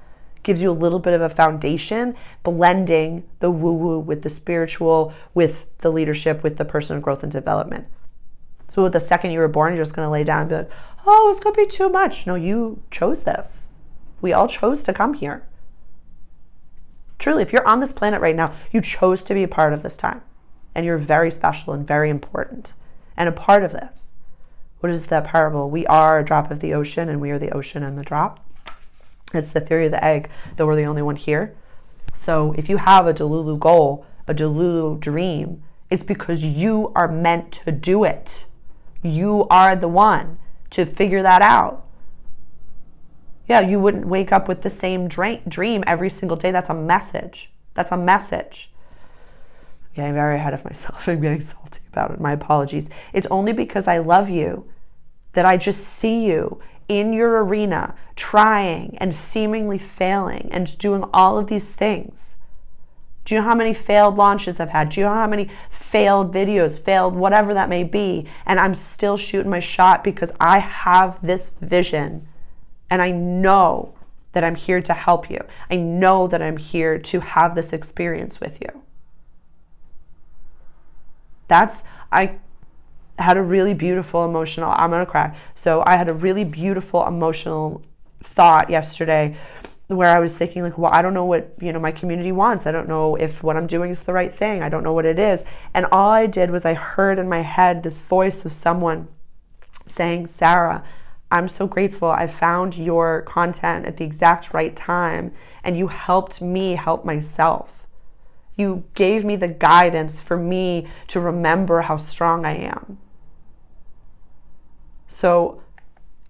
Gives you a little bit of a foundation, blending the woo-woo with the spiritual, with the leadership, with the personal growth and development. So the second you were born, you're just going to lay down and be like, oh, it's going to be too much. No, you chose this. We all chose to come here. Truly, if you're on this planet right now, you chose to be a part of this time. And you're very special and very important. And a part of this. What is that parable? We are a drop of the ocean and we are the ocean and the drop. It's the theory of the egg, though we're the only one here. So if you have a Delulu goal, a Delulu dream, it's because you are meant to do it. You are the one to figure that out. Yeah, you wouldn't wake up with the same dream every single day. That's a message. That's a message. I'm getting very ahead of myself. I'm getting salty about it. My apologies. It's only because I love you that I just see you in your arena trying and seemingly failing and doing all of these things. Do you know how many failed launches I've had? Do you know how many failed videos, failed whatever that may be? And I'm still shooting my shot because I have this vision and I know that I'm here to help you. I know that I'm here to have this experience with you. I had a really beautiful emotional, I'm going to cry. So I had a really beautiful emotional thought yesterday where I was thinking like, well, I don't know what, my community wants. I don't know if what I'm doing is the right thing. I don't know what it is. And all I did was I heard in my head this voice of someone saying, Sarah, I'm so grateful. I found your content at the exact right time and you helped me help myself. You gave me the guidance for me to remember how strong I am. So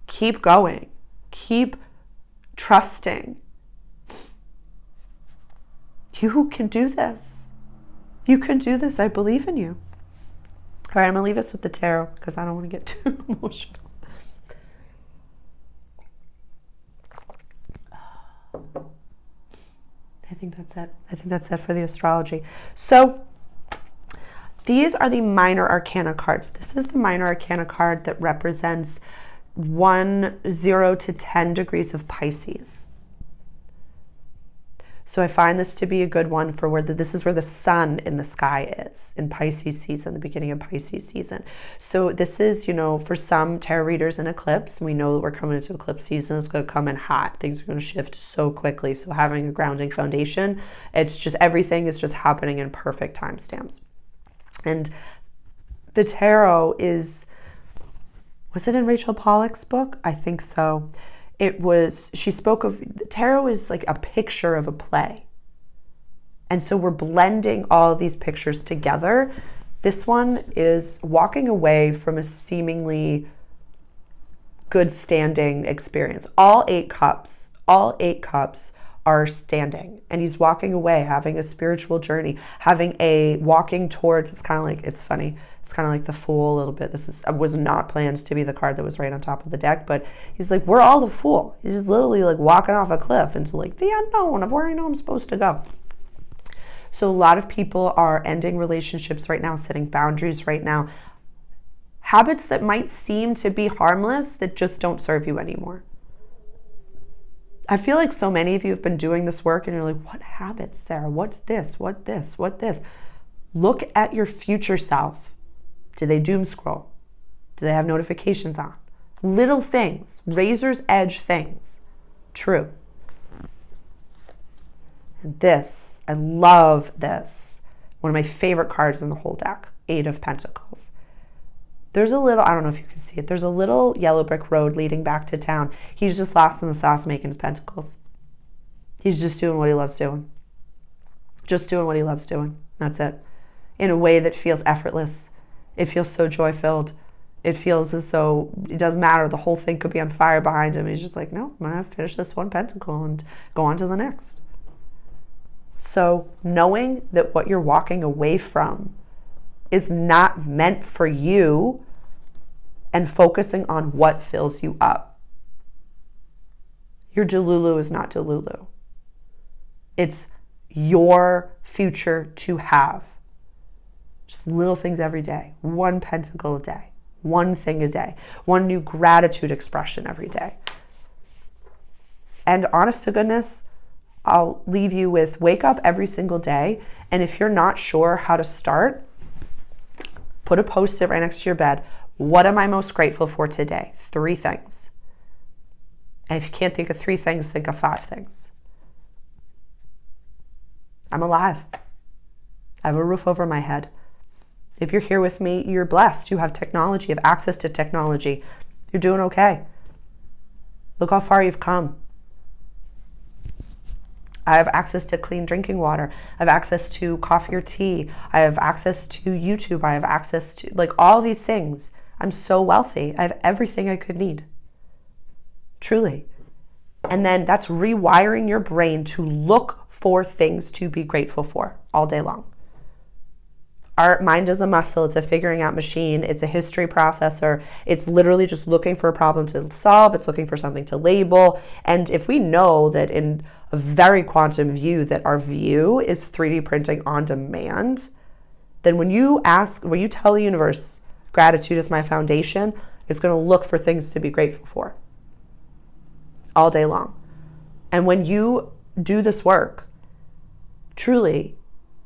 keep going. Keep trusting. You can do this. You can do this. I believe in you. All right, I'm going to leave us with the tarot because I don't want to get too emotional. I think that's it. I think that's it for the astrology. So these are the minor arcana cards. This is the minor arcana card that represents 0 to 10 degrees of Pisces. So I find this to be a good one for where this is where the sun in the sky is in Pisces season, the beginning of Pisces season. So this is, for some tarot readers, an eclipse. We know that we're coming into eclipse season. It's going to come in hot. Things are going to shift so quickly. So having a grounding foundation, it's just everything is just happening in perfect timestamps. And the tarot was it in Rachel Pollack's book? I think so. She spoke of, tarot is like a picture of a play. And so we're blending all of these pictures together. This one is walking away from a seemingly good standing experience. All eight cups are standing. And he's walking away, having a spiritual journey, walking towards, it's funny. It's kind of like the Fool a little bit. This was not planned to be the card that was right on top of the deck, but he's like, we're all the Fool. He's just literally like walking off a cliff into like the unknown of where I know I'm supposed to go. So a lot of people are ending relationships right now, setting boundaries right now. Habits that might seem to be harmless that just don't serve you anymore. I feel like so many of you have been doing this work and you're like, what habits, Sarah? What's this? What this? What this? Look at your future self. Do they doom scroll? Do they have notifications on? Little things, razor's edge things. True. And this, I love this. One of my favorite cards in the whole deck, 8 of Pentacles. There's a little, I don't know if you can see it, there's a little yellow brick road leading back to town. He's just lost in the sauce making his pentacles. He's just doing what he loves doing. Just doing what he loves doing. That's it. In a way that feels effortless. It feels so joy-filled. It feels as though it doesn't matter. The whole thing could be on fire behind him. He's just like, no, I'm going to finish this one pentacle and go on to the next. So knowing that what you're walking away from is not meant for you and focusing on what fills you up. Your Delulu is not Delulu. It's your future to have. Just little things every day. One pentacle a day. One thing a day. One new gratitude expression every day. And honest to goodness, I'll leave you with wake up every single day. And if you're not sure how to start, put a post-it right next to your bed. What am I most grateful for today? 3 things. And if you can't think of 3 things, think of 5 things. I'm alive. I have a roof over my head. If you're here with me, you're blessed. You have technology, you have access to technology. You're doing okay. Look how far you've come. I have access to clean drinking water. I have access to coffee or tea. I have access to YouTube. I have access to like all these things. I'm so wealthy. I have everything I could need. Truly. And then that's rewiring your brain to look for things to be grateful for all day long. Our mind is a muscle. It's a figuring out machine. It's a history processor. It's literally just looking for a problem to solve. It's looking for something to label. And if we know that in a very quantum view that our view is 3D printing on demand, then when you tell the universe, gratitude is my foundation, it's going to look for things to be grateful for all day long. And when you do this work, truly,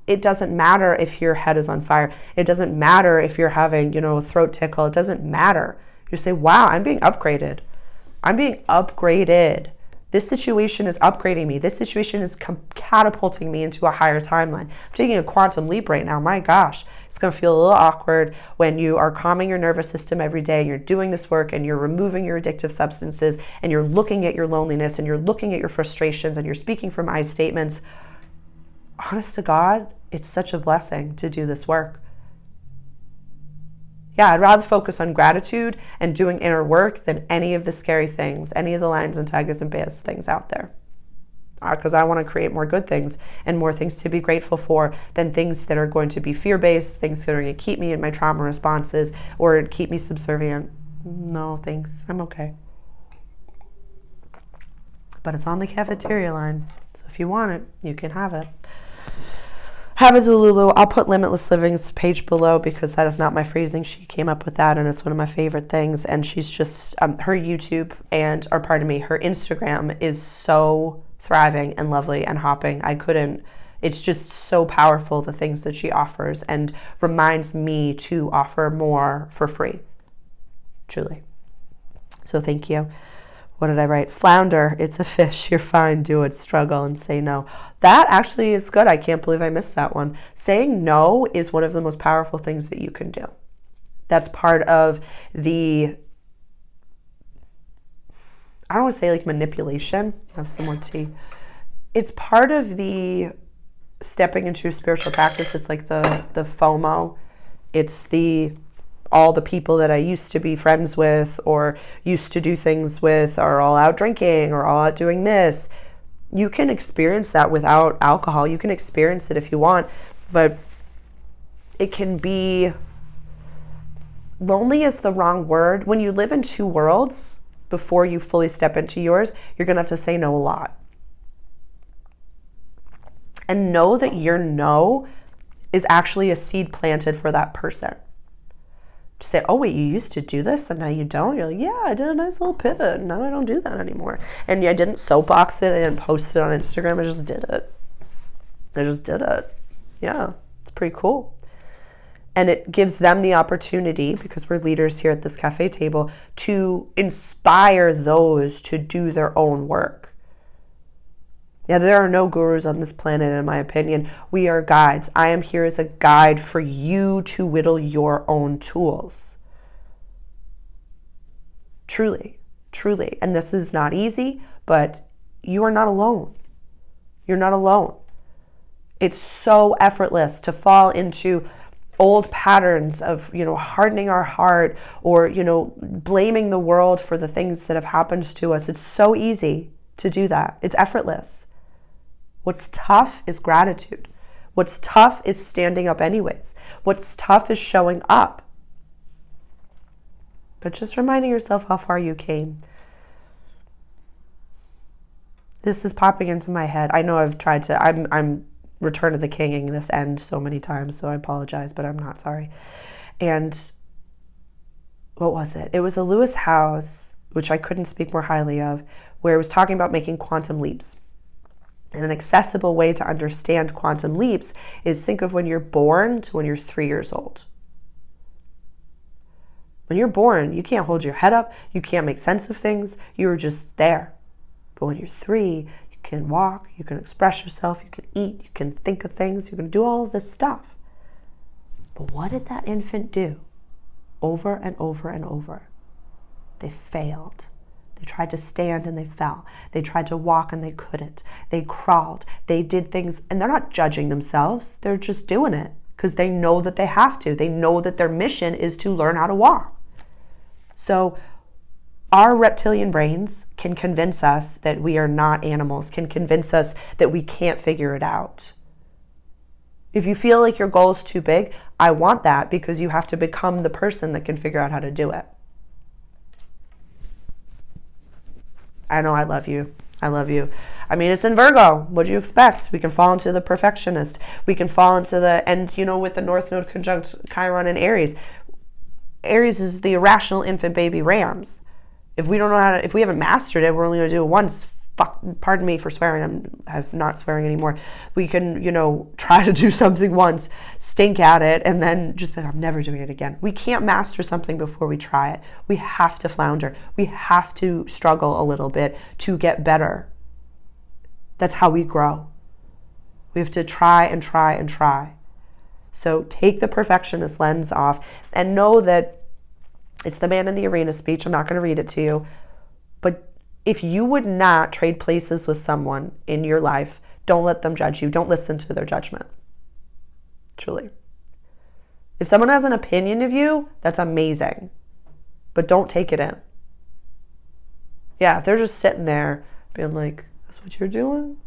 it doesn't matter if your head is on fire. It doesn't matter if you're having, a throat tickle. It doesn't matter. You say, wow, I'm being upgraded. I'm being upgraded. This situation is upgrading me. This situation is catapulting me into a higher timeline. I'm taking a quantum leap right now. My gosh, it's going to feel a little awkward when you are calming your nervous system every day and you're doing this work and you're removing your addictive substances and you're looking at your loneliness and you're looking at your frustrations and you're speaking from I statements. Honest to God, it's such a blessing to do this work. Yeah, I'd rather focus on gratitude and doing inner work than any of the scary things, any of the lions and tigers and bears things out there. Because I want to create more good things and more things to be grateful for than things that are going to be fear-based, things that are going to keep me in my trauma responses or keep me subservient. No, thanks. I'm okay. But it's on the cafeteria line. So if you want it, you can have it. Have a Delulu. I'll put Limitless Living's page below because that is not my phrasing. She came up with that and it's one of my favorite things. And she's just, her YouTube her Instagram is so thriving and lovely and hopping. It's just so powerful, the things that she offers, and reminds me to offer more for free. Truly. So thank you. What did I write? Flounder, it's a fish. You're fine. Do it. Struggle and say no. That actually is good. I can't believe I missed that one. Saying no is one of the most powerful things that you can do. That's part of the, I don't want to say like manipulation. I have some more tea. It's part of the stepping into a spiritual practice. It's like the FOMO. It's all the people that I used to be friends with or used to do things with are all out drinking or all out doing this. You can experience that without alcohol. You can experience it if you want, but it can be, lonely is the wrong word. When you live in 2 worlds before you fully step into yours, you're going to have to say no a lot. And know that your no is actually a seed planted for that person. To say, oh wait, you used to do this and now you don't? You're like, yeah, I did a nice little pivot and now I don't do that anymore. And I didn't soapbox it, I didn't post it on Instagram, I just did it. Yeah, it's pretty cool. And it gives them the opportunity, because we're leaders here at this cafe table, to inspire those to do their own work. Yeah, there are no gurus on this planet, in my opinion. We are guides. I am here as a guide for you to whittle your own tools. Truly, truly. And this is not easy, but you are not alone. You're not alone. It's so effortless to fall into old patterns of, hardening our heart or, blaming the world for the things that have happened to us. It's so easy to do that. It's effortless. What's tough is gratitude. What's tough is standing up anyways. What's tough is showing up. But just reminding yourself how far you came. This is popping into my head. I know I've tried to, I'm Return of the King-ing this end so many times, so I apologize, but I'm not sorry. And what was it? It was a Lewis Howes, which I couldn't speak more highly of, where it was talking about making quantum leaps. And an accessible way to understand quantum leaps is think of when you're born to when you're 3 years old. When you're born, you can't hold your head up, you can't make sense of things, you're just there. But when you're 3, you can walk, you can express yourself, you can eat, you can think of things, you can do all of this stuff. But what did that infant do? Over and over and over. They failed. They tried to stand and they fell. They tried to walk and they couldn't. They crawled. They did things, and they're not judging themselves. They're just doing it because they know that they have to. They know that their mission is to learn how to walk. So our reptilian brains can convince us that we are not animals, can convince us that we can't figure it out. If you feel like your goal is too big, I want that, because you have to become the person that can figure out how to do it. I know I love you. I love you. I mean, it's in Virgo. What do you expect? We can fall into the perfectionist. We can fall into the, and with the North Node conjunct Chiron and Aries. Aries is the irrational infant baby rams. If we don't know how to, if we haven't mastered it, we're only going to do it once. Pardon me for swearing. I'm not swearing anymore. We can, try to do something once, stink at it, and then just be like, I'm never doing it again. We can't master something before we try it. We have to flounder. We have to struggle a little bit to get better. That's how we grow. We have to try and try and try. So take the perfectionist lens off and know that it's the Man in the Arena speech. I'm not going to read it to you. But if you would not trade places with someone in your life, don't let them judge you. Don't listen to their judgment. Truly. If someone has an opinion of you, that's amazing. But don't take it in. Yeah, if they're just sitting there being like, that's what you're doing?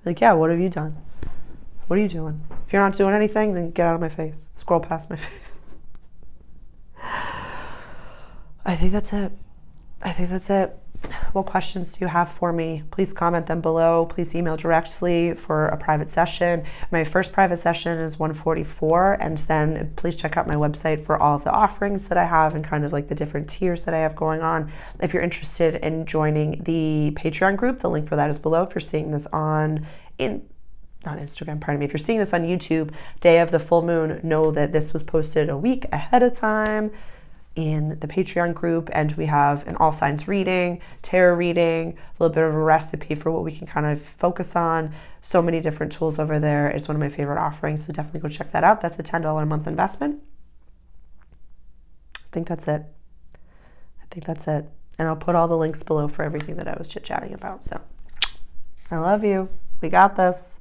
Like, yeah, what have you done? What are you doing? If you're not doing anything, then get out of my face. Scroll past my face. I think that's it. What questions do you have for me? Please comment them below. Please email directly for a private session. My first private session is $144, and then please check out my website for all of the offerings that I have and kind of like the different tiers that I have going on. If you're interested in joining the Patreon group, the link for that is below. If you're seeing this not Instagram, pardon me. If you're seeing this on YouTube, day of the full moon, know that this was posted a week ahead of time in the Patreon group, and we have an all signs reading, tarot reading, a little bit of a recipe for what we can kind of focus on. So many different tools over there. It's one of my favorite offerings, so definitely go check that out. That's a $10 a month investment. I think that's it. And I'll put all the links below for everything that I was chit-chatting about. So I love you. We got this.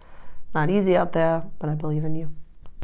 Not easy out there, but I believe in you.